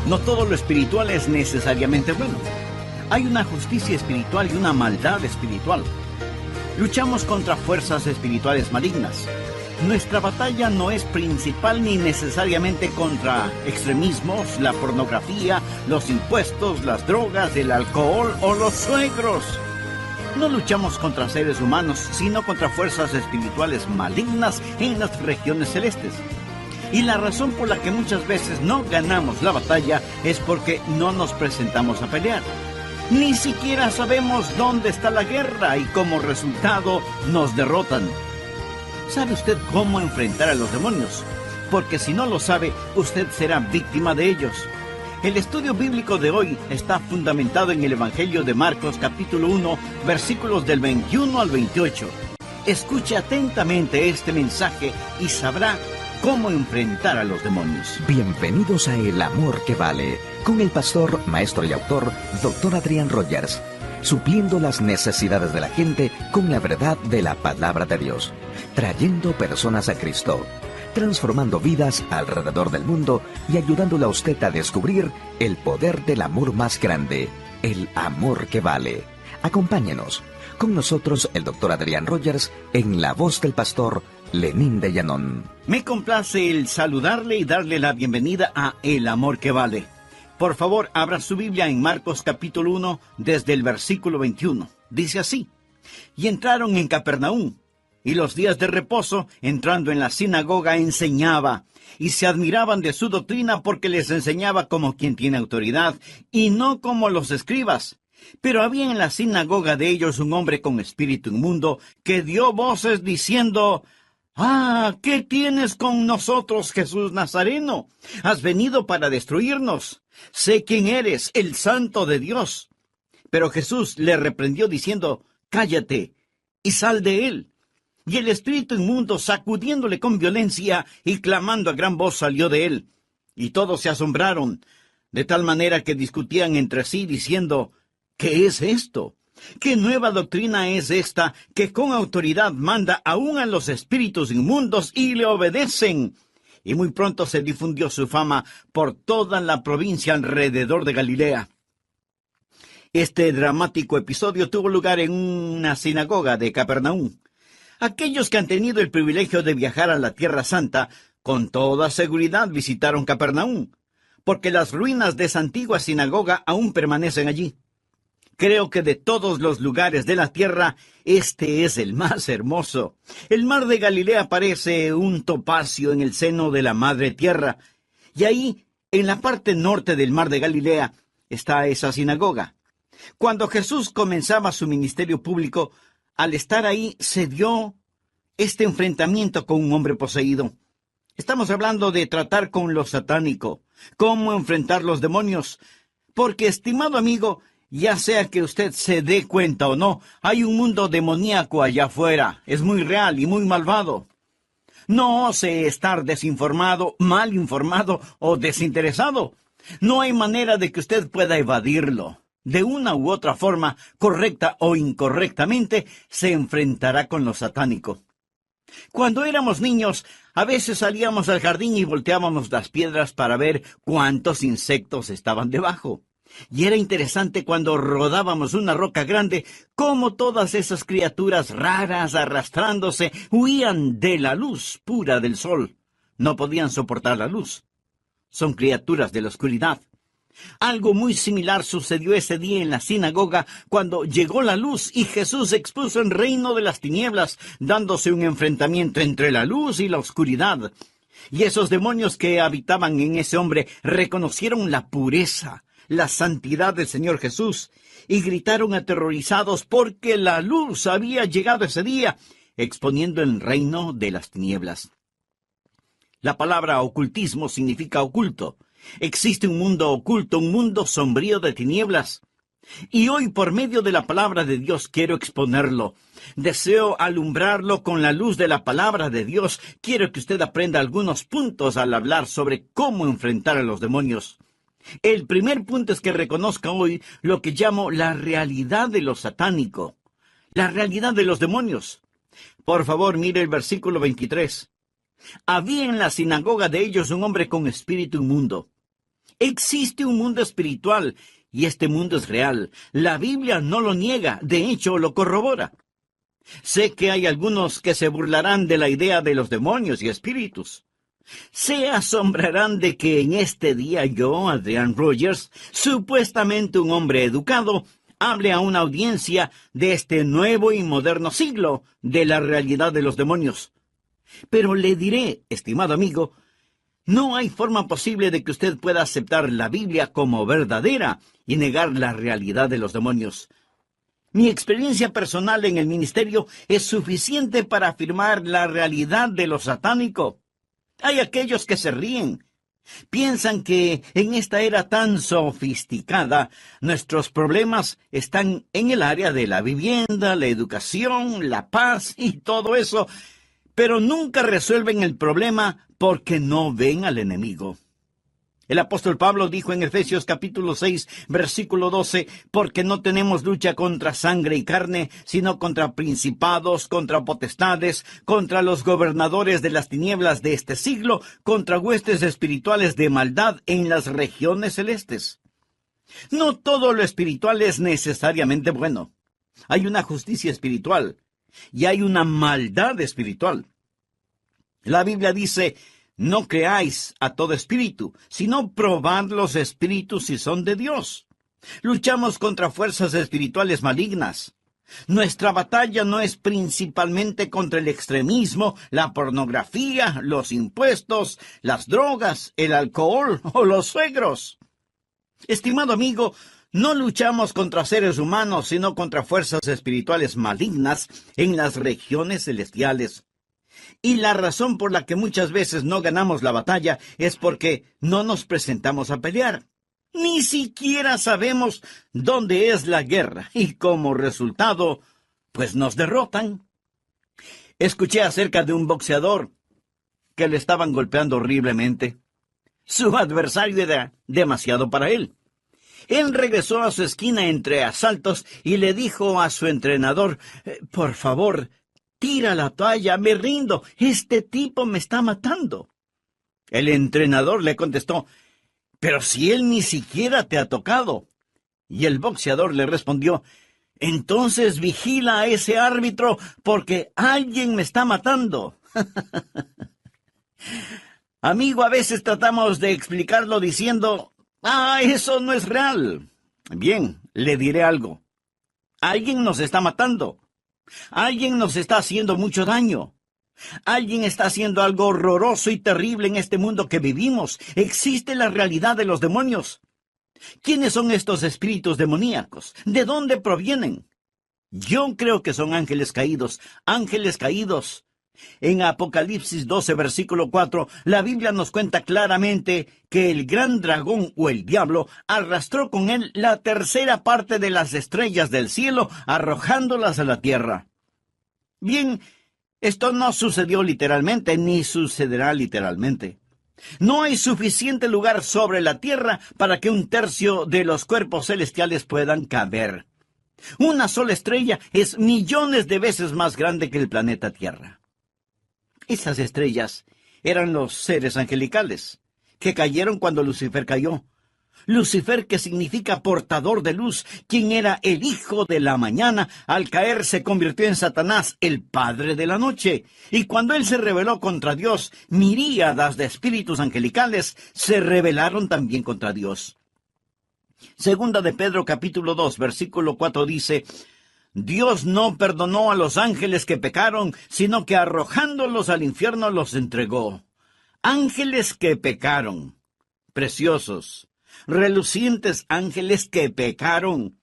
No todo lo espiritual es necesariamente bueno. Hay una justicia espiritual y una maldad espiritual. Luchamos contra fuerzas espirituales malignas. Nuestra batalla no es principal ni necesariamente contra extremismos, la pornografía, los impuestos, las drogas, el alcohol o los suegros. No luchamos contra seres humanos, sino contra fuerzas espirituales malignas en las regiones celestes. Y la razón por la que muchas veces no ganamos la batalla es porque no nos presentamos a pelear. Ni siquiera sabemos dónde está la guerra y como resultado nos derrotan. ¿Sabe usted cómo enfrentar a los demonios? Porque si no lo sabe, usted será víctima de ellos. El estudio bíblico de hoy está fundamentado en el Evangelio de Marcos, capítulo 1, versículos del 21 al 28. Escuche atentamente este mensaje y sabrá cómo enfrentar a los demonios. Bienvenidos a El Amor que Vale, con el pastor, maestro y autor, Dr. Adrián Rogers, supliendo las necesidades de la gente con la verdad de la palabra de Dios, trayendo personas a Cristo, transformando vidas alrededor del mundo y ayudándole a usted a descubrir el poder del amor más grande, el amor que vale. Acompáñenos. Con nosotros el Dr. Adrián Rogers en la voz del pastor Lenín de Llanón. Me complace el saludarle y darle la bienvenida a El Amor que Vale. Por favor, abra su Biblia en Marcos capítulo 1, desde el versículo 21. Dice así: Y entraron en Capernaum, y los días de reposo, entrando en la sinagoga, enseñaba, y se admiraban de su doctrina porque les enseñaba como quien tiene autoridad, y no como los escribas. Pero había en la sinagoga de ellos un hombre con espíritu inmundo, que dio voces diciendo: «¡Ah! ¿Qué tienes con nosotros, Jesús Nazareno? Has venido para destruirnos. Sé quién eres, el Santo de Dios». Pero Jesús le reprendió diciendo: «Cállate, y sal de él». Y el espíritu inmundo, sacudiéndole con violencia y clamando a gran voz, salió de él. Y todos se asombraron, de tal manera que discutían entre sí, diciendo: «¿Qué es esto? ¿Qué nueva doctrina es esta que con autoridad manda aún a los espíritus inmundos y le obedecen?» Y muy pronto se difundió su fama por toda la provincia alrededor de Galilea. Este dramático episodio tuvo lugar en una sinagoga de Capernaum. Aquellos que han tenido el privilegio de viajar a la Tierra Santa, con toda seguridad visitaron Capernaum, porque las ruinas de esa antigua sinagoga aún permanecen allí. Creo que de todos los lugares de la tierra, este es el más hermoso. El mar de Galilea parece un topacio en el seno de la madre tierra. Y ahí, en la parte norte del mar de Galilea, está esa sinagoga. Cuando Jesús comenzaba su ministerio público, al estar ahí se dio este enfrentamiento con un hombre poseído. Estamos hablando de tratar con lo satánico, cómo enfrentar los demonios. Porque, estimado amigo, ya sea que usted se dé cuenta o no, hay un mundo demoníaco allá afuera. Es muy real y muy malvado. No ose estar desinformado, mal informado o desinteresado. No hay manera de que usted pueda evadirlo. De una u otra forma, correcta o incorrectamente, se enfrentará con lo satánico. Cuando éramos niños, a veces salíamos al jardín y volteábamos las piedras para ver cuántos insectos estaban debajo. Y era interesante cuando rodábamos una roca grande, cómo todas esas criaturas raras arrastrándose huían de la luz pura del sol. No podían soportar la luz. Son criaturas de la oscuridad. Algo muy similar sucedió ese día en la sinagoga cuando llegó la luz y Jesús expuso el reino de las tinieblas, dándose un enfrentamiento entre la luz y la oscuridad. Y esos demonios que habitaban en ese hombre reconocieron la pureza, la santidad del Señor Jesús, y gritaron aterrorizados porque la luz había llegado ese día, exponiendo el reino de las tinieblas. La palabra ocultismo significa oculto. Existe un mundo oculto, un mundo sombrío de tinieblas. Y hoy, por medio de la palabra de Dios, quiero exponerlo. Deseo alumbrarlo con la luz de la palabra de Dios. Quiero que usted aprenda algunos puntos al hablar sobre cómo enfrentar a los demonios. El primer punto es que reconozca hoy lo que llamo la realidad de lo satánico, la realidad de los demonios. Por favor, mire el versículo 23. Había en la sinagoga de ellos un hombre con espíritu inmundo. Existe un mundo espiritual, y este mundo es real. La Biblia no lo niega, de hecho lo corrobora. Sé que hay algunos que se burlarán de la idea de los demonios y espíritus. Se asombrarán de que en este día yo, Adrian Rogers, supuestamente un hombre educado, hable a una audiencia de este nuevo y moderno siglo de la realidad de los demonios. Pero le diré, estimado amigo, no hay forma posible de que usted pueda aceptar la Biblia como verdadera y negar la realidad de los demonios. Mi experiencia personal en el ministerio es suficiente para afirmar la realidad de lo satánico. Hay aquellos que se ríen. Piensan que en esta era tan sofisticada, nuestros problemas están en el área de la vivienda, la educación, la paz y todo eso, pero nunca resuelven el problema porque no ven al enemigo. El apóstol Pablo dijo en Efesios capítulo 6, versículo 12, porque no tenemos lucha contra sangre y carne, sino contra principados, contra potestades, contra los gobernadores de las tinieblas de este siglo, contra huestes espirituales de maldad en las regiones celestes. No todo lo espiritual es necesariamente bueno. Hay una justicia espiritual y hay una maldad espiritual. La Biblia dice: no creáis a todo espíritu, sino probad los espíritus si son de Dios. Luchamos contra fuerzas espirituales malignas. Nuestra batalla no es principalmente contra el extremismo, la pornografía, los impuestos, las drogas, el alcohol o los suegros. Estimado amigo, no luchamos contra seres humanos, sino contra fuerzas espirituales malignas en las regiones celestiales. Y la razón por la que muchas veces no ganamos la batalla es porque no nos presentamos a pelear. Ni siquiera sabemos dónde es la guerra y como resultado, pues nos derrotan. Escuché acerca de un boxeador que le estaban golpeando horriblemente. Su adversario era demasiado para él. Él regresó a su esquina entre asaltos y le dijo a su entrenador: por favor, tira la toalla, me rindo, este tipo me está matando. El entrenador le contestó: pero si él ni siquiera te ha tocado. Y el boxeador le respondió: entonces vigila a ese árbitro porque alguien me está matando. Amigo, a veces tratamos de explicarlo diciendo: eso no es real. Bien, le diré algo. Alguien nos está matando. Alguien nos está haciendo mucho daño. Alguien está haciendo algo horroroso y terrible en este mundo que vivimos. Existe la realidad de los demonios. ¿Quiénes son estos espíritus demoníacos? ¿De dónde provienen? Yo creo que son ángeles caídos. Ángeles caídos. En Apocalipsis 12, versículo 4, la Biblia nos cuenta claramente que el gran dragón o el diablo arrastró con él la tercera parte de las estrellas del cielo, arrojándolas a la tierra. Bien, esto no sucedió literalmente, ni sucederá literalmente. No hay suficiente lugar sobre la tierra para que un tercio de los cuerpos celestiales puedan caber. Una sola estrella es millones de veces más grande que el planeta Tierra. Esas estrellas eran los seres angelicales, que cayeron cuando Lucifer cayó. Lucifer, que significa portador de luz, quien era el hijo de la mañana, al caer se convirtió en Satanás, el padre de la noche. Y cuando él se rebeló contra Dios, miríadas de espíritus angelicales se rebelaron también contra Dios. Segunda de Pedro capítulo 2, versículo 4 dice: Dios no perdonó a los ángeles que pecaron, sino que arrojándolos al infierno los entregó. Ángeles que pecaron. Preciosos, relucientes ángeles que pecaron.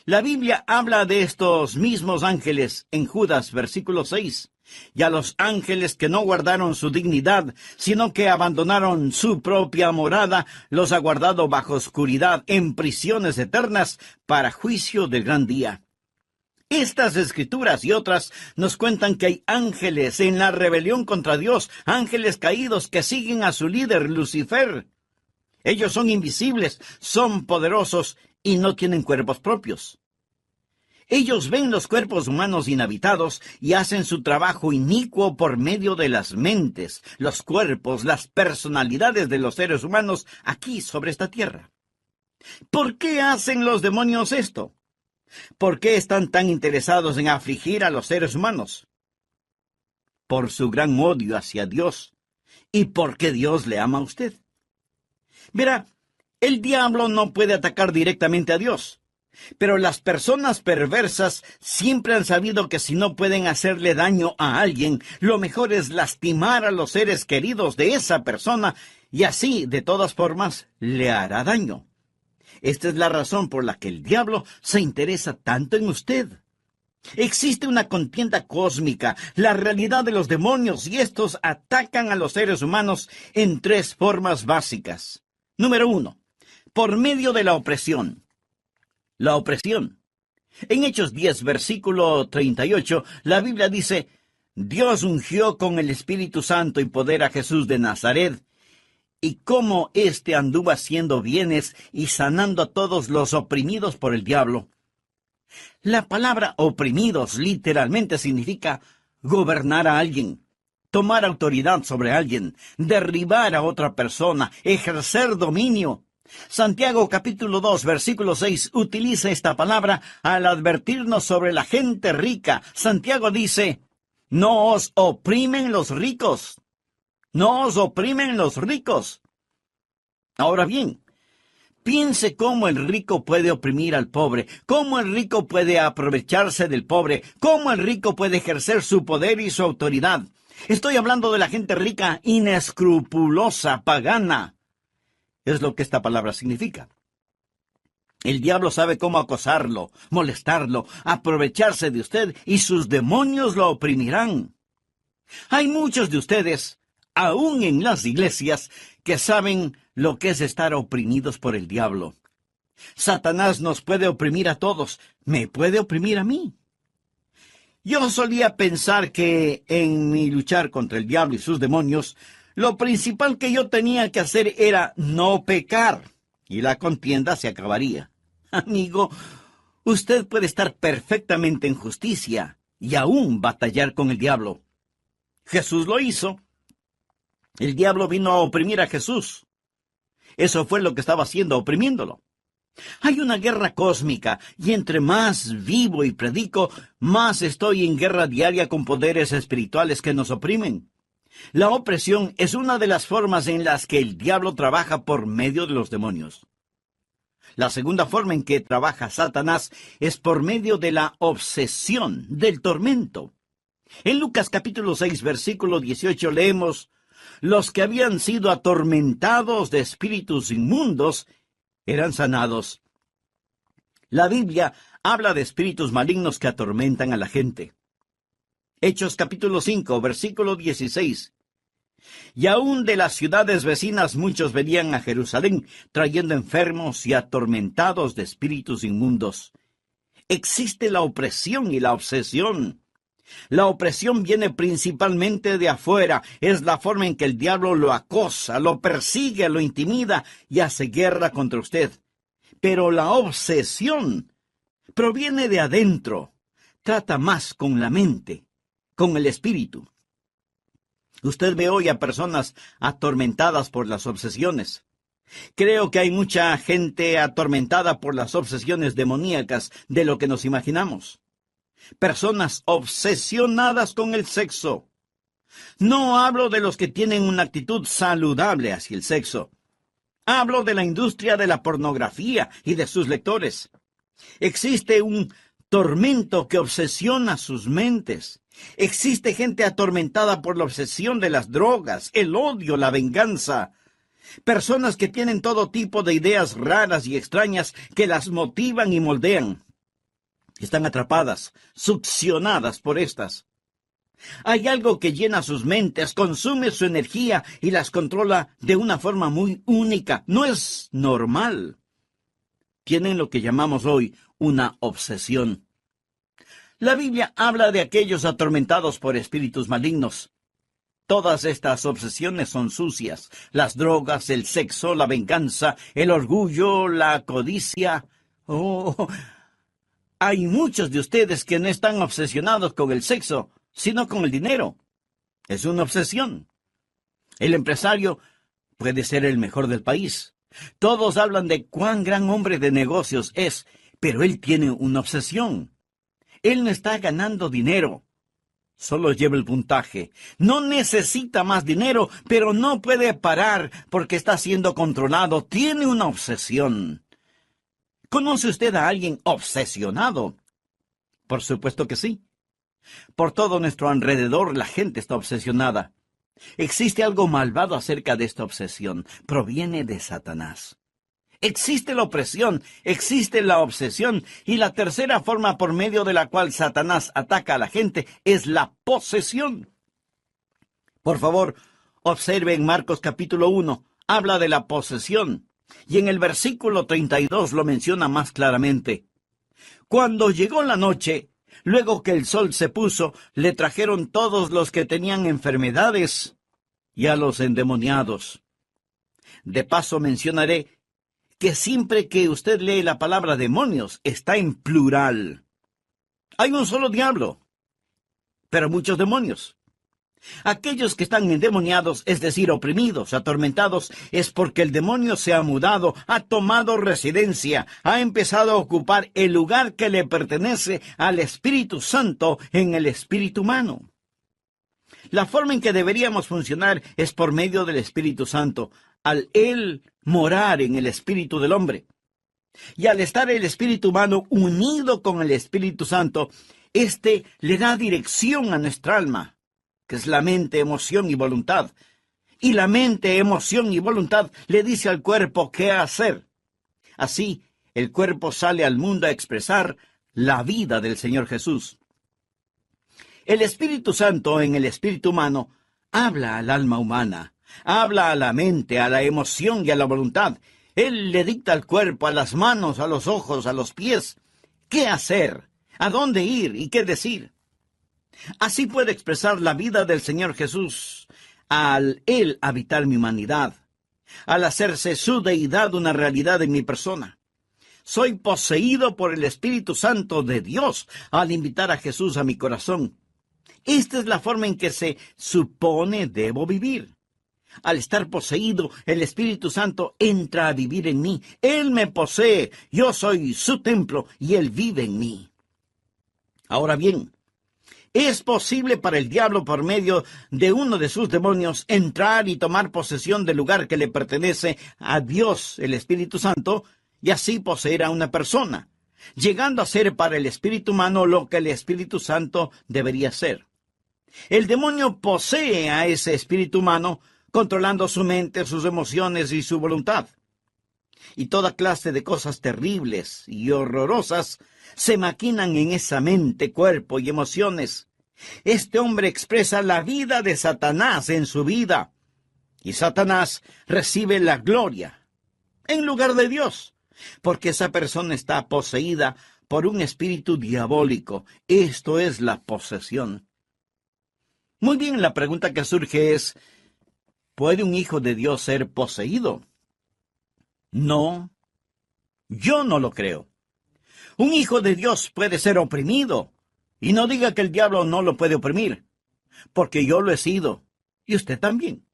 La Biblia habla de estos mismos ángeles en Judas, versículo 6. Y a los ángeles que no guardaron su dignidad, sino que abandonaron su propia morada, los ha guardado bajo oscuridad en prisiones eternas para juicio del gran día. Estas escrituras y otras nos cuentan que hay ángeles en la rebelión contra Dios, ángeles caídos que siguen a su líder, Lucifer. Ellos son invisibles, son poderosos y no tienen cuerpos propios. Ellos ven los cuerpos humanos inhabitados y hacen su trabajo inicuo por medio de las mentes, los cuerpos, las personalidades de los seres humanos aquí sobre esta tierra. ¿Por qué hacen los demonios esto? ¿Por qué están tan interesados en afligir a los seres humanos? Por su gran odio hacia Dios y porque Dios le ama a usted. Verá, el diablo no puede atacar directamente a Dios, pero las personas perversas siempre han sabido que si no pueden hacerle daño a alguien, lo mejor es lastimar a los seres queridos de esa persona y así, de todas formas, le hará daño. Esta es la razón por la que el diablo se interesa tanto en usted. Existe una contienda cósmica, la realidad de los demonios, y estos atacan a los seres humanos en 3 formas básicas. Número 1, por medio de la opresión. La opresión. En Hechos 10, versículo 38, la Biblia dice: Dios ungió con el Espíritu Santo y poder a Jesús de Nazaret, y cómo éste anduvo haciendo bienes y sanando a todos los oprimidos por el diablo. La palabra oprimidos literalmente significa gobernar a alguien, tomar autoridad sobre alguien, derribar a otra persona, ejercer dominio. Santiago capítulo 2, versículo 6 utiliza esta palabra al advertirnos sobre la gente rica. Santiago dice: no os oprimen los ricos. No os oprimen los ricos. Ahora bien, piense cómo el rico puede oprimir al pobre, cómo el rico puede aprovecharse del pobre, cómo el rico puede ejercer su poder y su autoridad. Estoy hablando de la gente rica, inescrupulosa, pagana. Es lo que esta palabra significa. El diablo sabe cómo acosarlo, molestarlo, aprovecharse de usted, y sus demonios lo oprimirán. Hay muchos de ustedes, aún en las iglesias, que saben lo que es estar oprimidos por el diablo. Satanás nos puede oprimir a todos, me puede oprimir a mí. Yo solía pensar que en mi luchar contra el diablo y sus demonios, lo principal que yo tenía que hacer era no pecar, y la contienda se acabaría. Amigo, usted puede estar perfectamente en justicia y aún batallar con el diablo. Jesús lo hizo. El diablo vino a oprimir a Jesús. Eso fue lo que estaba haciendo, oprimiéndolo. Hay una guerra cósmica, y entre más vivo y predico, más estoy en guerra diaria con poderes espirituales que nos oprimen. La opresión es una de las formas en las que el diablo trabaja por medio de los demonios. La segunda forma en que trabaja Satanás es por medio de la obsesión, del tormento. En Lucas capítulo 6, versículo 18 leemos: los que habían sido atormentados de espíritus inmundos eran sanados. La Biblia habla de espíritus malignos que atormentan a la gente. Hechos capítulo 5, versículo 16. Y aún de las ciudades vecinas muchos venían a Jerusalén, trayendo enfermos y atormentados de espíritus inmundos. Existe la opresión y la obsesión. La opresión viene principalmente de afuera. Es la forma en que el diablo lo acosa, lo persigue, lo intimida y hace guerra contra usted. Pero la obsesión proviene de adentro. Trata más con la mente, con el espíritu. Usted ve hoy a personas atormentadas por las obsesiones. Creo que hay mucha gente atormentada por las obsesiones demoníacas de lo que nos imaginamos. Personas obsesionadas con el sexo. No hablo de los que tienen una actitud saludable hacia el sexo. Hablo de la industria de la pornografía y de sus lectores. Existe un tormento que obsesiona sus mentes. Existe gente atormentada por la obsesión de las drogas, el odio, la venganza. Personas que tienen todo tipo de ideas raras y extrañas que las motivan y moldean. Están atrapadas, succionadas por estas. Hay algo que llena sus mentes, consume su energía y las controla de una forma muy única. No es normal. Tienen lo que llamamos hoy una obsesión. La Biblia habla de aquellos atormentados por espíritus malignos. Todas estas obsesiones son sucias. Las drogas, el sexo, la venganza, el orgullo, la codicia. Hay muchos de ustedes que no están obsesionados con el sexo, sino con el dinero. Es una obsesión. El empresario puede ser el mejor del país. Todos hablan de cuán gran hombre de negocios es, pero él tiene una obsesión. Él no está ganando dinero. Solo lleva el puntaje. No necesita más dinero, pero no puede parar porque está siendo controlado. Tiene una obsesión. ¿Conoce usted a alguien obsesionado? Por supuesto que sí. Por todo nuestro alrededor la gente está obsesionada. Existe algo malvado acerca de esta obsesión. Proviene de Satanás. Existe la opresión, existe la obsesión, y la tercera forma por medio de la cual Satanás ataca a la gente es la posesión. Por favor, observe en Marcos capítulo 1, habla de la posesión, y en el versículo 32 lo menciona más claramente. Cuando llegó la noche, luego que el sol se puso, le trajeron todos los que tenían enfermedades y a los endemoniados. De paso mencionaré que siempre que usted lee la palabra demonios, está en plural. Hay un solo diablo, pero muchos demonios. Aquellos que están endemoniados, es decir, oprimidos, atormentados, es porque el demonio se ha mudado, ha tomado residencia, ha empezado a ocupar el lugar que le pertenece al Espíritu Santo en el espíritu humano. La forma en que deberíamos funcionar es por medio del Espíritu Santo, al Él morar en el espíritu del hombre. Y al estar el espíritu humano unido con el Espíritu Santo, éste le da dirección a nuestra alma, que es la mente, emoción y voluntad. Y la mente, emoción y voluntad le dice al cuerpo qué hacer. Así, el cuerpo sale al mundo a expresar la vida del Señor Jesús. El Espíritu Santo en el espíritu humano habla al alma humana, habla a la mente, a la emoción y a la voluntad. Él le dicta al cuerpo, a las manos, a los ojos, a los pies, qué hacer, a dónde ir y qué decir. Así puede expresar la vida del Señor Jesús al Él habitar mi humanidad, al hacerse su deidad una realidad en mi persona. Soy poseído por el Espíritu Santo de Dios al invitar a Jesús a mi corazón. Esta es la forma en que se supone debo vivir. Al estar poseído, el Espíritu Santo entra a vivir en mí. Él me posee, yo soy su templo y Él vive en mí. Ahora bien, ¿es posible para el diablo por medio de uno de sus demonios entrar y tomar posesión del lugar que le pertenece a Dios, el Espíritu Santo, y así poseer a una persona, llegando a ser para el espíritu humano lo que el Espíritu Santo debería ser? El demonio posee a ese espíritu humano, controlando su mente, sus emociones y su voluntad. Y toda clase de cosas terribles y horrorosas se maquinan en esa mente, cuerpo y emociones. Este hombre expresa la vida de Satanás en su vida, y Satanás recibe la gloria en lugar de Dios, porque esa persona está poseída por un espíritu diabólico. Esto es la posesión. Muy bien, la pregunta que surge es, ¿puede un hijo de Dios ser poseído? No, yo no lo creo. Un hijo de Dios puede ser oprimido, y no diga que el diablo no lo puede oprimir, porque yo lo he sido, y usted también.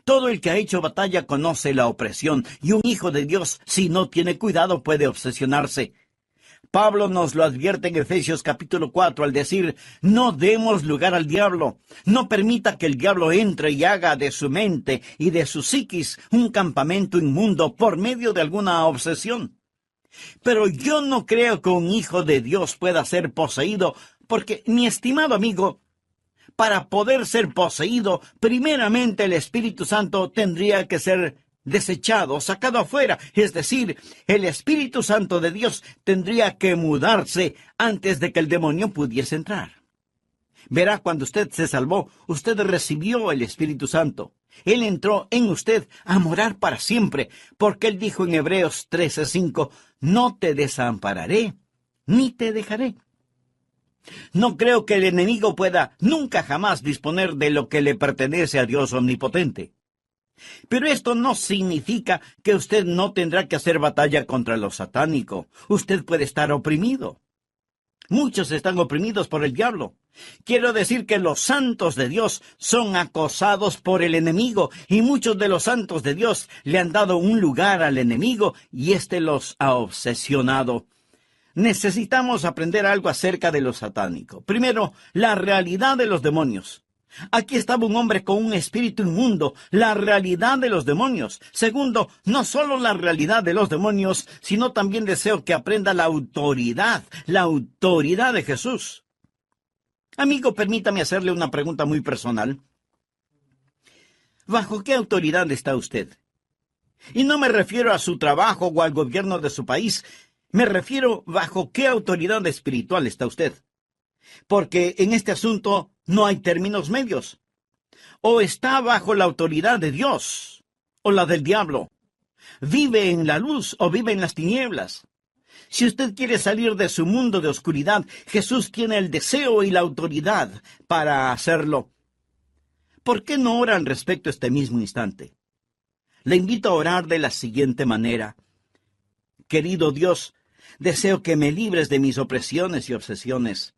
Todo el que ha hecho batalla conoce la opresión, y un hijo de Dios, si no tiene cuidado, puede obsesionarse. Pablo nos lo advierte en Efesios capítulo 4 al decir, no demos lugar al diablo, no permita que el diablo entre y haga de su mente y de su psiquis un campamento inmundo por medio de alguna obsesión. Pero yo no creo que un hijo de Dios pueda ser poseído, porque, mi estimado amigo, para poder ser poseído, primeramente el Espíritu Santo tendría que ser desechado, sacado afuera, es decir, el Espíritu Santo de Dios tendría que mudarse antes de que el demonio pudiese entrar. Verá, cuando usted se salvó, usted recibió el Espíritu Santo. Él entró en usted a morar para siempre, porque Él dijo en Hebreos 13:5, no te desampararé, ni te dejaré. No creo que el enemigo pueda nunca jamás disponer de lo que le pertenece a Dios omnipotente. Pero esto no significa que usted no tendrá que hacer batalla contra lo satánico. Usted puede estar oprimido. Muchos están oprimidos por el diablo. Quiero decir que los santos de Dios son acosados por el enemigo, y muchos de los santos de Dios le han dado un lugar al enemigo y éste los ha obsesionado. Necesitamos aprender algo acerca de lo satánico. Primero, la realidad de los demonios. Aquí estaba un hombre con un espíritu inmundo, la realidad de los demonios. Segundo, no solo la realidad de los demonios, sino también deseo que aprenda la autoridad de Jesús. Amigo, permítame hacerle una pregunta muy personal. ¿Bajo qué autoridad está usted? Y no me refiero a su trabajo o al gobierno de su país, me refiero bajo qué autoridad espiritual está usted. Porque en este asunto no hay términos medios. O está bajo la autoridad de Dios, o la del diablo. Vive en la luz o vive en las tinieblas. Si usted quiere salir de su mundo de oscuridad, Jesús tiene el deseo y la autoridad para hacerlo. ¿Por qué no ora al respecto este mismo instante? Le invito a orar de la siguiente manera. Querido Dios, deseo que me libres de mis opresiones y obsesiones.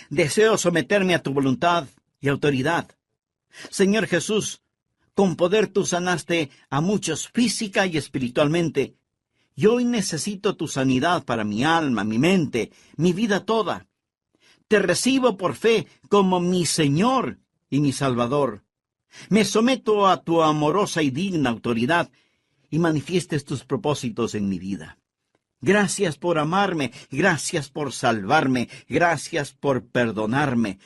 Deseo someterme a tu voluntad y autoridad. Señor Jesús, con poder tú sanaste a muchos física y espiritualmente. Y hoy necesito tu sanidad para mi alma, mi mente, mi vida toda. Te recibo por fe como mi Señor y mi Salvador. Me someto a tu amorosa y digna autoridad y manifiestes tus propósitos en mi vida. Gracias por amarme, gracias por salvarme, gracias por perdonarme.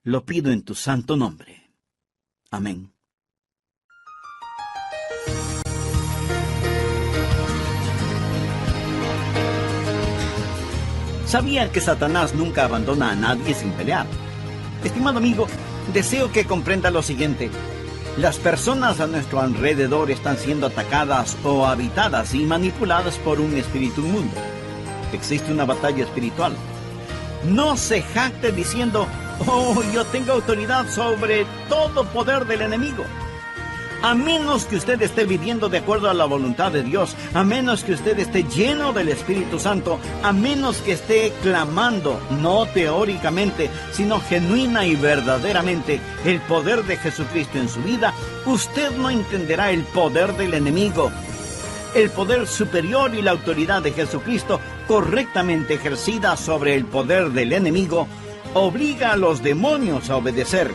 Lo pido en tu santo nombre. Amén. ¿Sabía que Satanás nunca abandona a nadie sin pelear? Estimado amigo, deseo que comprenda lo siguiente. Las personas a nuestro alrededor están siendo atacadas o habitadas y manipuladas por un espíritu inmundo. Existe una batalla espiritual. No se jacte diciendo, yo tengo autoridad sobre todo poder del enemigo. A menos que usted esté viviendo de acuerdo a la voluntad de Dios, a menos que usted esté lleno del Espíritu Santo, a menos que esté clamando, no teóricamente, sino genuina y verdaderamente, el poder de Jesucristo en su vida, usted no entenderá el poder del enemigo. El poder superior y la autoridad de Jesucristo, correctamente ejercida sobre el poder del enemigo, obliga a los demonios a obedecer.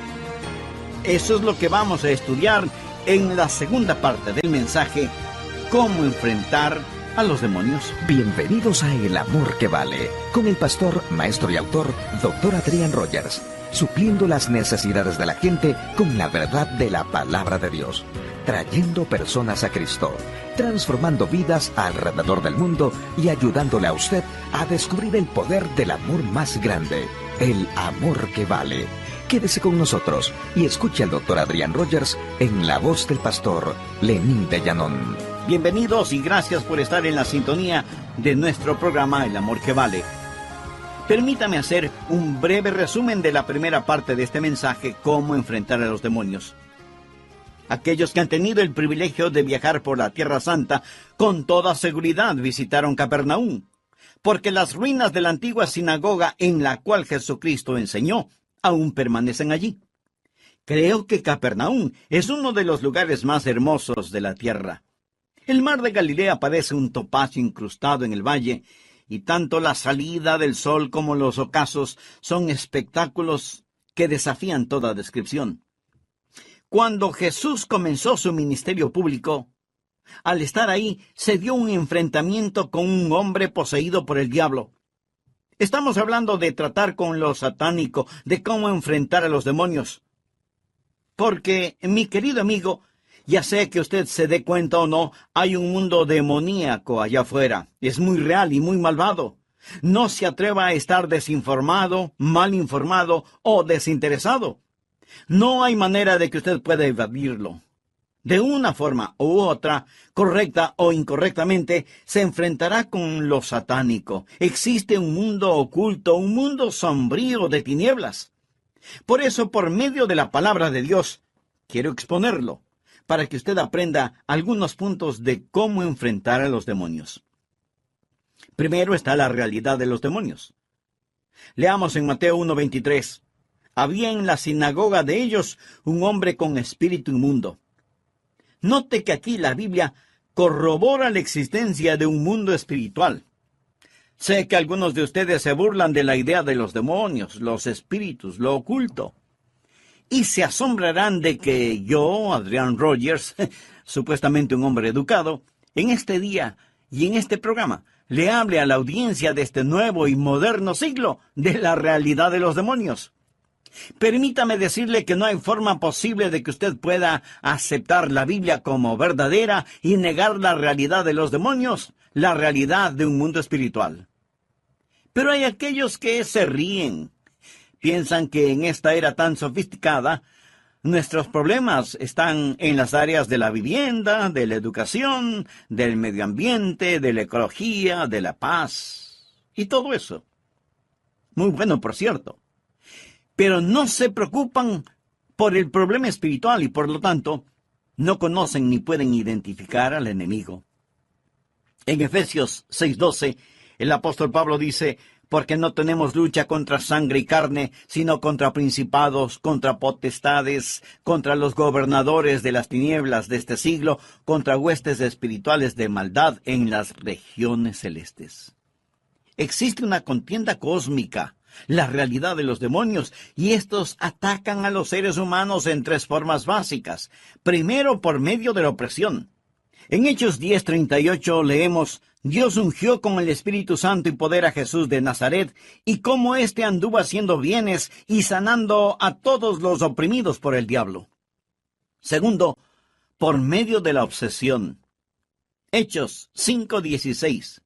Eso es lo que vamos a estudiar en la segunda parte del mensaje, ¿cómo enfrentar a los demonios? Bienvenidos a El Amor que Vale, con el pastor, maestro y autor, Dr. Adrián Rogers, supliendo las necesidades de la gente con la verdad de la palabra de Dios, trayendo personas a Cristo, transformando vidas alrededor del mundo y ayudándole a usted a descubrir el poder del amor más grande, el amor que vale. Quédese con nosotros y escuche al Dr. Adrián Rogers en la voz del pastor Lenín de Llanón. Bienvenidos y gracias por estar en la sintonía de nuestro programa El Amor que Vale. Permítame hacer un breve resumen de la primera parte de este mensaje, cómo enfrentar a los demonios. Aquellos que han tenido el privilegio de viajar por la Tierra Santa, con toda seguridad visitaron Capernaum, porque las ruinas de la antigua sinagoga en la cual Jesucristo enseñó aún permanecen allí. Creo que Capernaum es uno de los lugares más hermosos de la tierra. El mar de Galilea parece un topacio incrustado en el valle, y tanto la salida del sol como los ocasos son espectáculos que desafían toda descripción. Cuando Jesús comenzó su ministerio público, al estar ahí se dio un enfrentamiento con un hombre poseído por el diablo. Estamos hablando de tratar con lo satánico, de cómo enfrentar a los demonios. Porque, mi querido amigo, ya sea que usted se dé cuenta o no, hay un mundo demoníaco allá afuera. Es muy real y muy malvado. No se atreva a estar desinformado, mal informado o desinteresado. No hay manera de que usted pueda evadirlo. De una forma u otra, correcta o incorrectamente, se enfrentará con lo satánico. Existe un mundo oculto, un mundo sombrío de tinieblas. Por eso, por medio de la palabra de Dios, quiero exponerlo. para que usted aprenda algunos puntos de cómo enfrentar a los demonios. Primero está la realidad de los demonios. Leamos en Mateo 1:23. Había en la sinagoga de ellos un hombre con espíritu inmundo. Note que aquí la Biblia corrobora la existencia de un mundo espiritual. Sé que algunos de ustedes se burlan de la idea de los demonios, los espíritus, lo oculto. Y se asombrarán de que yo, Adrián Rogers, supuestamente un hombre educado, en este día y en este programa, le hable a la audiencia de este nuevo y moderno siglo de la realidad de los demonios. Permítame decirle que no hay forma posible de que usted pueda aceptar la Biblia como verdadera y negar la realidad de los demonios, la realidad de un mundo espiritual. Pero hay aquellos que se ríen. Piensan que en esta era tan sofisticada, nuestros problemas están en las áreas de la vivienda, de la educación, del medio ambiente, de la ecología, de la paz y todo eso. Muy bueno, por cierto. Pero no se preocupan por el problema espiritual y por lo tanto no conocen ni pueden identificar al enemigo. En Efesios 6:12, el apóstol Pablo dice: porque no tenemos lucha contra sangre y carne, sino contra principados, contra potestades, contra los gobernadores de las tinieblas de este siglo, contra huestes espirituales de maldad en las regiones celestes. Existe una contienda cósmica, la realidad de los demonios, y estos atacan a los seres humanos en tres formas básicas. Primero, por medio de la opresión. En Hechos 10:38 leemos: Dios ungió con el Espíritu Santo y poder a Jesús de Nazaret, y cómo éste anduvo haciendo bienes y sanando a todos los oprimidos por el diablo. Segundo, por medio de la obsesión. Hechos 5:16.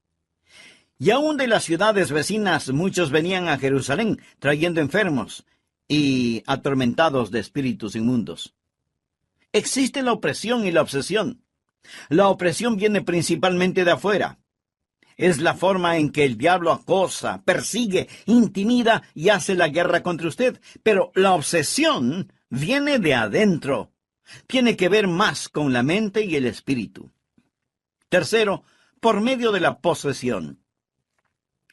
Y aún de las ciudades vecinas muchos venían a Jerusalén, trayendo enfermos y atormentados de espíritus inmundos. Existe la opresión y la obsesión. La opresión viene principalmente de afuera. Es la forma en que el diablo acosa, persigue, intimida y hace la guerra contra usted. Pero la obsesión viene de adentro. Tiene que ver más con la mente y el espíritu. Tercero, por medio de la posesión.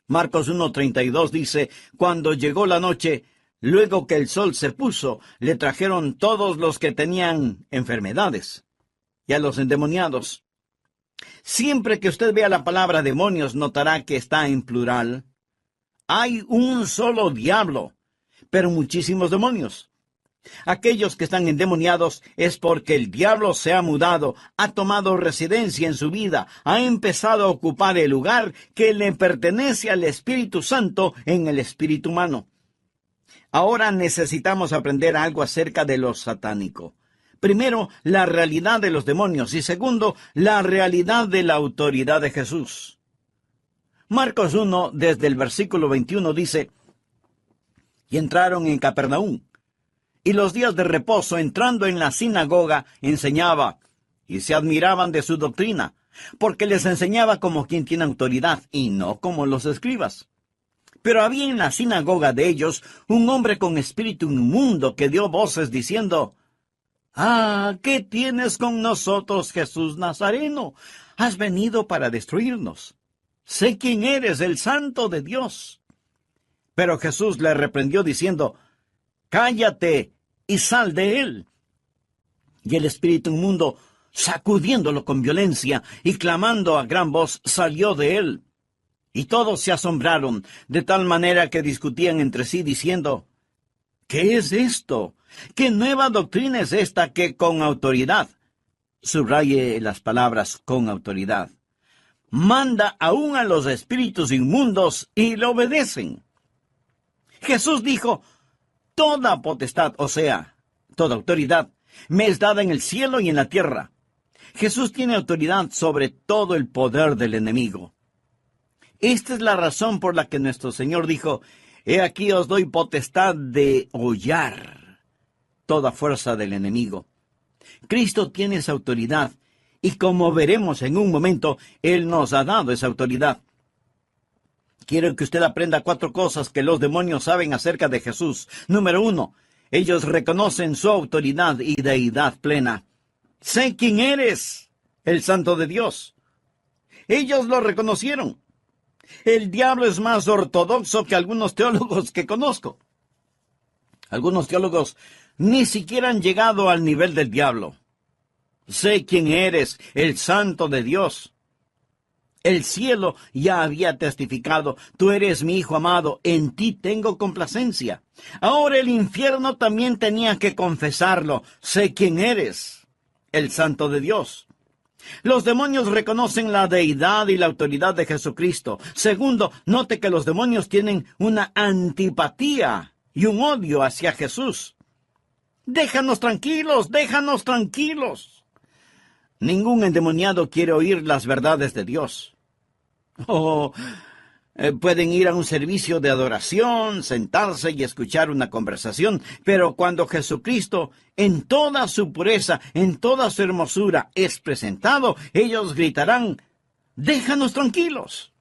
Marcos 1:32 dice: cuando llegó la noche, luego que el sol se puso, le trajeron todos los que tenían enfermedades y a los endemoniados. Siempre que usted vea la palabra demonios, notará que está en plural. Hay un solo diablo, pero muchísimos demonios. Aquellos que están endemoniados es porque el diablo se ha mudado, ha tomado residencia en su vida, ha empezado a ocupar el lugar que le pertenece al Espíritu Santo en el espíritu humano. Ahora necesitamos aprender algo acerca de lo satánico. Primero, la realidad de los demonios y segundo, la realidad de la autoridad de Jesús. Marcos 1, desde el versículo 21 dice: y entraron en Capernaum. Y los días de reposo, entrando en la sinagoga, enseñaba, y se admiraban de su doctrina, porque les enseñaba como quien tiene autoridad, y no como los escribas. Pero había en la sinagoga de ellos un hombre con espíritu inmundo que dio voces diciendo: «Ah, ¿qué tienes con nosotros, Jesús Nazareno? Has venido para destruirnos. Sé quién eres, el Santo de Dios». Pero Jesús le reprendió diciendo: «Cállate y sal de él». Y el espíritu inmundo, sacudiéndolo con violencia y clamando a gran voz, salió de él. Y todos se asombraron, de tal manera que discutían entre sí, diciendo: «¿Qué es esto? ¿Qué nueva doctrina es esta que con autoridad?» Subraye las palabras «con autoridad». Manda aún a los espíritus inmundos y le obedecen. Jesús dijo: «Toda potestad, o sea, toda autoridad, me es dada en el cielo y en la tierra». Jesús tiene autoridad sobre todo el poder del enemigo. Esta es la razón por la que nuestro Señor dijo: «He aquí os doy potestad de hollar toda fuerza del enemigo». Cristo tiene esa autoridad, y como veremos en un momento, Él nos ha dado esa autoridad. Quiero que usted aprenda 4 cosas que los demonios saben acerca de Jesús. Número 1, ellos reconocen su autoridad y deidad plena. sé quién eres, el Santo de Dios. Ellos lo reconocieron. El diablo es más ortodoxo que algunos teólogos que conozco. Algunos teólogos ni siquiera han llegado al nivel del diablo. Sé quién eres, el Santo de Dios. El cielo ya había testificado, tú eres mi Hijo amado, en ti tengo complacencia. Ahora el infierno también tenía que confesarlo, sé quién eres, el Santo de Dios. Los demonios reconocen la deidad y la autoridad de Jesucristo. Segundo, note que los demonios tienen una antipatía y un odio hacia Jesús. Déjanos tranquilos, déjanos tranquilos. Ningún endemoniado quiere oír las verdades de Dios. Pueden ir a un servicio de adoración, sentarse y escuchar una conversación, pero cuando Jesucristo, en toda su pureza, en toda su hermosura, es presentado, ellos gritarán, déjanos tranquilos.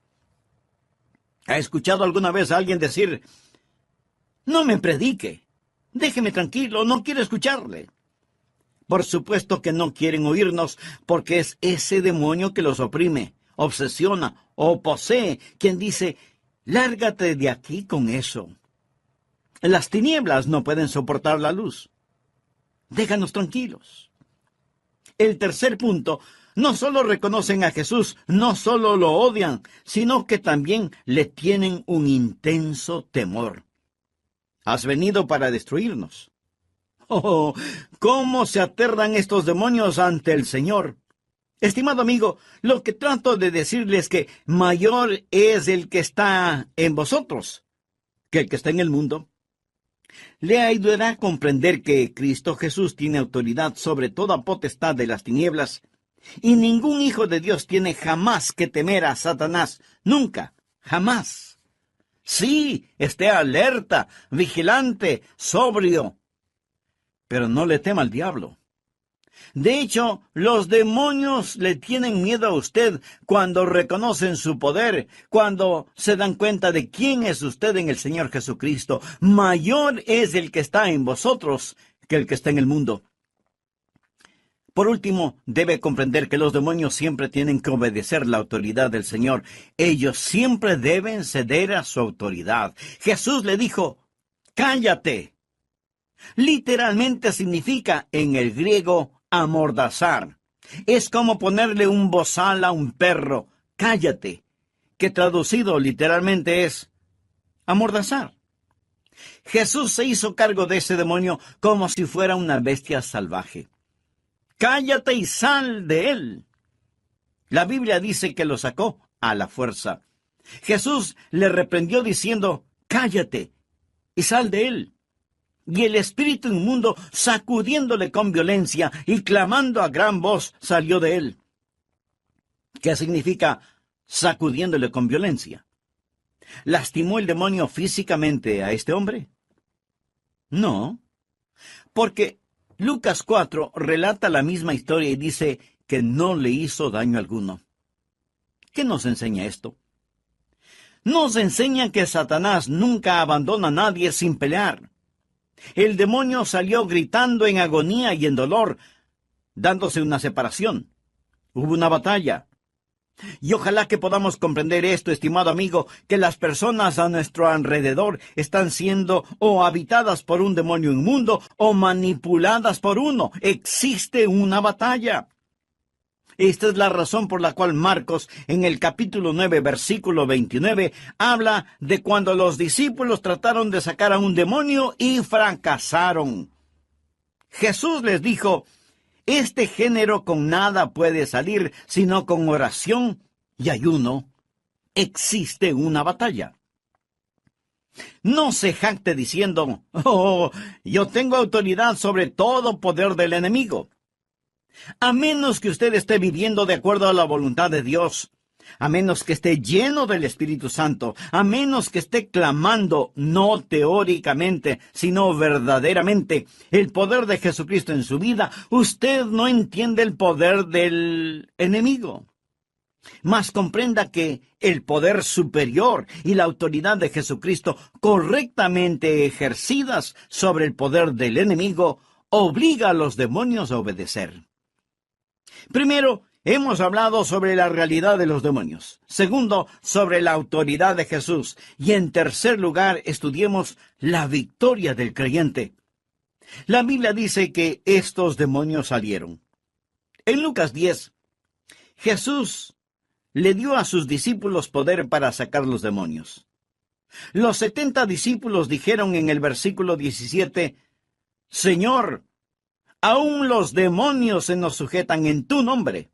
¿Ha escuchado alguna vez a alguien decir, no me predique, déjeme tranquilo, no quiero escucharle? Por supuesto que no quieren oírnos, porque es ese demonio que los oprime, obsesiona o posee, quien dice, lárgate de aquí con eso. Las tinieblas no pueden soportar la luz. Déjanos tranquilos. El tercer punto, no solo reconocen a Jesús, no solo lo odian, sino que también le tienen un intenso temor. Has venido para destruirnos. ¡Oh! ¿Cómo se aterran estos demonios ante el Señor? Estimado amigo, lo que trato de decirles es que mayor es el que está en vosotros que el que está en el mundo. Le ayudará a comprender que Cristo Jesús tiene autoridad sobre toda potestad de las tinieblas, y ningún hijo de Dios tiene jamás que temer a Satanás. Nunca, jamás. Sí, esté alerta, vigilante, sobrio, pero no le tema al diablo. De hecho, los demonios le tienen miedo a usted cuando reconocen su poder, cuando se dan cuenta de quién es usted en el Señor Jesucristo. Mayor es el que está en vosotros que el que está en el mundo. Por último, debe comprender que los demonios siempre tienen que obedecer la autoridad del Señor. Ellos siempre deben ceder a su autoridad. Jesús le dijo, cállate. Literalmente significa en el griego amordazar. Es como ponerle un bozal a un perro, cállate, que traducido literalmente es amordazar. Jesús se hizo cargo de ese demonio como si fuera una bestia salvaje. Cállate y sal de él. La Biblia dice que lo sacó a la fuerza. Jesús le reprendió diciendo, cállate y sal de él. Y el espíritu inmundo, sacudiéndole con violencia y clamando a gran voz, salió de él. ¿Qué significa sacudiéndole con violencia? ¿Lastimó el demonio físicamente a este hombre? No, porque Lucas 4 relata la misma historia y dice que no le hizo daño alguno. ¿Qué nos enseña esto? Nos enseña que Satanás nunca abandona a nadie sin pelear. El demonio salió gritando en agonía y en dolor, dándose una separación. Hubo una batalla. Y ojalá que podamos comprender esto, estimado amigo, que las personas a nuestro alrededor están siendo o habitadas por un demonio inmundo o manipuladas por uno. Existe una batalla. Esta es la razón por la cual Marcos, en el capítulo 9, versículo 29, habla de cuando los discípulos trataron de sacar a un demonio y fracasaron. Jesús les dijo, este género con nada puede salir, sino con oración y ayuno. Existe una batalla. No se jacte diciendo, yo tengo autoridad sobre todo poder del enemigo. A menos que usted esté viviendo de acuerdo a la voluntad de Dios, a menos que esté lleno del Espíritu Santo, a menos que esté clamando, no teóricamente, sino verdaderamente, el poder de Jesucristo en su vida, usted no entiende el poder del enemigo. Mas comprenda que el poder superior y la autoridad de Jesucristo correctamente ejercidas sobre el poder del enemigo obliga a los demonios a obedecer. Primero, hemos hablado sobre la realidad de los demonios. Segundo, sobre la autoridad de Jesús. Y en tercer lugar, estudiemos la victoria del creyente. La Biblia dice que estos demonios salieron. En Lucas 10, Jesús le dio a sus discípulos poder para sacar los demonios. Los 70 discípulos dijeron en el versículo 17, Señor, aún los demonios se nos sujetan en tu nombre.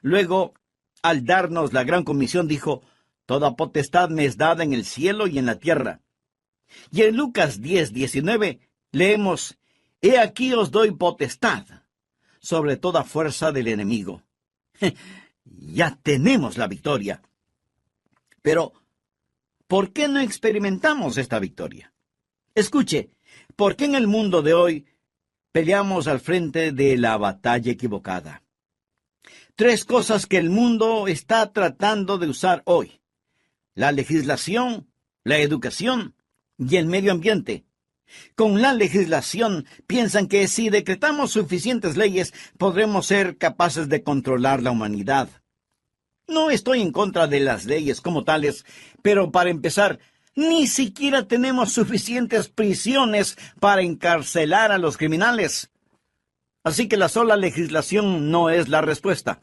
Luego, al darnos la gran comisión, dijo, toda potestad me es dada en el cielo y en la tierra. Y en Lucas 10:19 leemos, he aquí os doy potestad sobre toda fuerza del enemigo. Ya tenemos la victoria. Pero, ¿por qué no experimentamos esta victoria? Escuche, ¿por qué en el mundo de hoy peleamos al frente de la batalla equivocada? 3 cosas que el mundo está tratando de usar hoy: la legislación, la educación y el medio ambiente. Con la legislación piensan que si decretamos suficientes leyes podremos ser capaces de controlar la humanidad. No estoy en contra de las leyes como tales, pero para empezar, ni siquiera tenemos suficientes prisiones para encarcelar a los criminales. Así que la sola legislación no es la respuesta.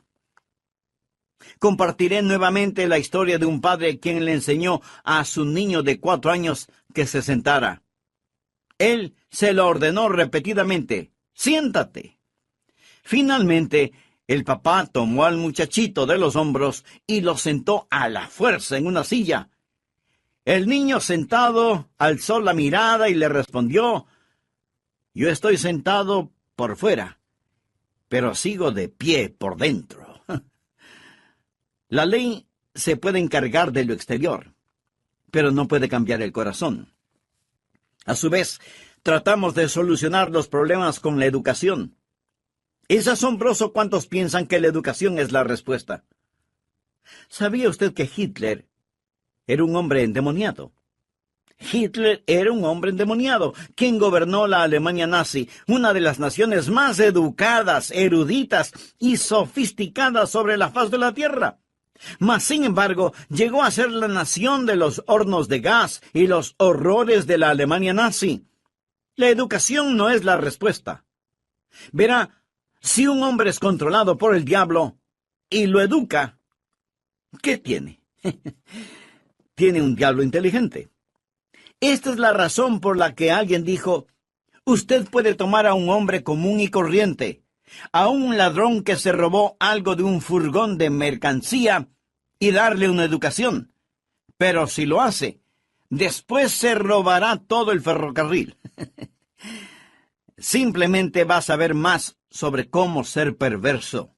Compartiré nuevamente la historia de un padre quien le enseñó a su niño de 4 años que se sentara. Él se lo ordenó repetidamente, siéntate. Finalmente, el papá tomó al muchachito de los hombros y lo sentó a la fuerza en una silla. El niño sentado alzó la mirada y le respondió, yo estoy sentado por fuera, pero sigo de pie por dentro. La ley se puede encargar de lo exterior, pero no puede cambiar el corazón. A su vez, tratamos de solucionar los problemas con la educación. Es asombroso cuántos piensan que la educación es la respuesta. ¿Sabía usted que Hitler era un hombre endemoniado? Hitler era un hombre endemoniado, quien gobernó la Alemania nazi, una de las naciones más educadas, eruditas y sofisticadas sobre la faz de la tierra. Mas, sin embargo, llegó a ser la nación de los hornos de gas y los horrores de la Alemania nazi. La educación no es la respuesta. Verá, si un hombre es controlado por el diablo y lo educa, ¿qué tiene? Tiene un diablo inteligente. Esta es la razón por la que alguien dijo, usted puede tomar a un hombre común y corriente, a un ladrón que se robó algo de un furgón de mercancía y darle una educación. Pero si lo hace, después se robará todo el ferrocarril. Simplemente va a saber más sobre cómo ser perverso.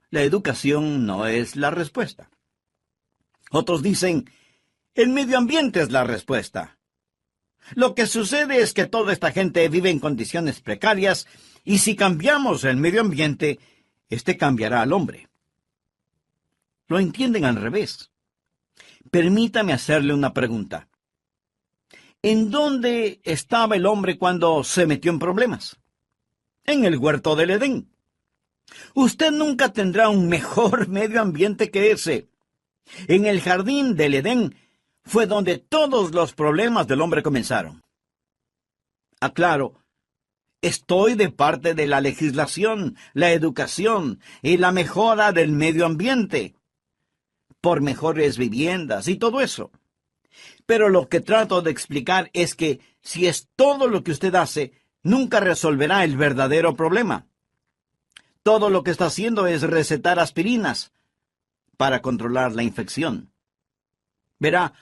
La educación no es la respuesta. Otros dicen, el medio ambiente es la respuesta. Lo que sucede es que toda esta gente vive en condiciones precarias y si cambiamos el medio ambiente, este cambiará al hombre. Lo entienden al revés. Permítame hacerle una pregunta. ¿En dónde estaba el hombre cuando se metió en problemas? En el huerto del Edén. Usted nunca tendrá un mejor medio ambiente que ese. En el jardín del Edén fue donde todos los problemas del hombre comenzaron. Aclaro, estoy de parte de la legislación, la educación y la mejora del medio ambiente, por mejores viviendas y todo eso. Pero lo que trato de explicar es que si es todo lo que usted hace, nunca resolverá el verdadero problema. Todo lo que está haciendo es recetar aspirinas para controlar la infección. Verá,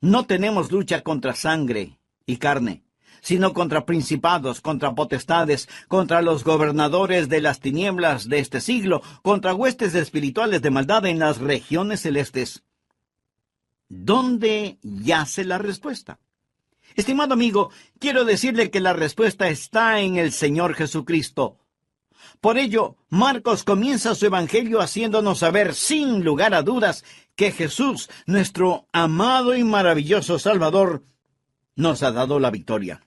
no tenemos lucha contra sangre y carne, sino contra principados, contra potestades, contra los gobernadores de las tinieblas de este siglo, contra huestes espirituales de maldad en las regiones celestes. ¿Dónde yace la respuesta? Estimado amigo, quiero decirle que la respuesta está en el Señor Jesucristo. Por ello, Marcos comienza su evangelio haciéndonos saber, sin lugar a dudas, que Jesús, nuestro amado y maravilloso Salvador, nos ha dado la victoria.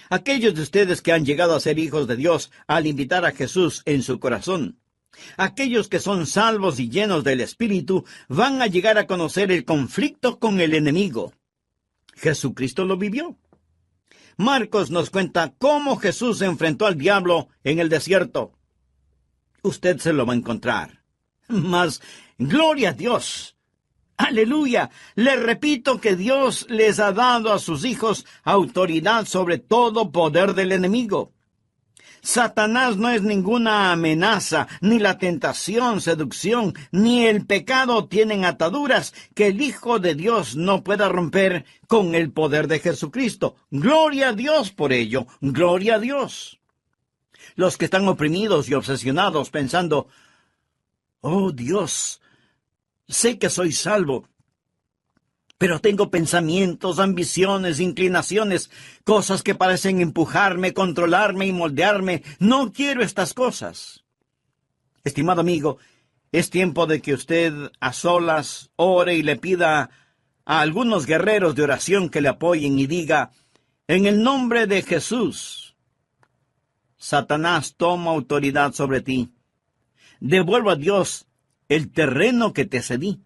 Aquellos de ustedes que han llegado a ser hijos de Dios al invitar a Jesús en su corazón, aquellos que son salvos y llenos del Espíritu, van a llegar a conocer el conflicto con el enemigo. Jesucristo lo vivió. Marcos nos cuenta cómo Jesús se enfrentó al diablo en el desierto. Usted se lo va a encontrar. Mas, gloria a Dios. ¡Aleluya! Le repito que Dios les ha dado a sus hijos autoridad sobre todo poder del enemigo. Satanás no es ninguna amenaza, ni la tentación, seducción, ni el pecado tienen ataduras que el Hijo de Dios no pueda romper con el poder de Jesucristo. ¡Gloria a Dios por ello! ¡Gloria a Dios! Los que están oprimidos y obsesionados pensando, «Oh Dios, sé que soy salvo, pero tengo pensamientos, ambiciones, inclinaciones, cosas que parecen empujarme, controlarme y moldearme. No quiero estas cosas». Estimado amigo, es tiempo de que usted a solas ore y le pida a algunos guerreros de oración que le apoyen y diga, «En el nombre de Jesús, Satanás toma autoridad sobre ti. Devuelvo a Dios el terreno que te cedí».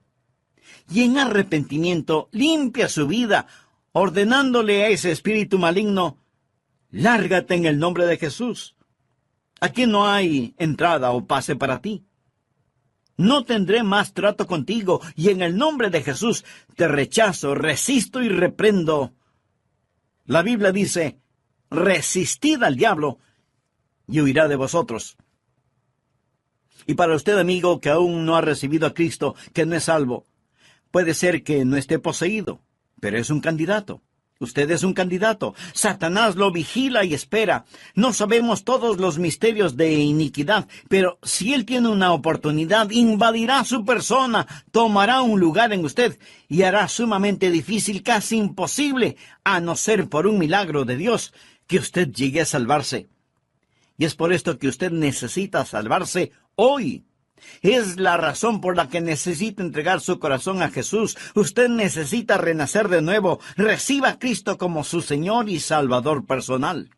Y en arrepentimiento limpia su vida, ordenándole a ese espíritu maligno, lárgate en el nombre de Jesús. Aquí no hay entrada o pase para ti. No tendré más trato contigo, y en el nombre de Jesús te rechazo, resisto y reprendo. La Biblia dice, resistid al diablo, y huirá de vosotros. Y para usted, amigo, que aún no ha recibido a Cristo, que no es salvo, puede ser que no esté poseído, pero es un candidato. Usted es un candidato. Satanás lo vigila y espera. No sabemos todos los misterios de iniquidad, pero si él tiene una oportunidad, invadirá su persona, tomará un lugar en usted y hará sumamente difícil, casi imposible, a no ser por un milagro de Dios, que usted llegue a salvarse. Y es por esto que usted necesita salvarse hoy. Es la razón por la que necesita entregar su corazón a Jesús. Usted necesita renacer de nuevo. Reciba a Cristo como su Señor y Salvador personal.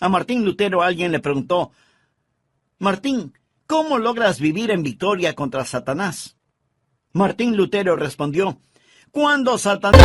A Martín Lutero alguien le preguntó, «Martín, ¿cómo logras vivir en victoria contra Satanás?» Martín Lutero respondió, «Cuando Satanás...»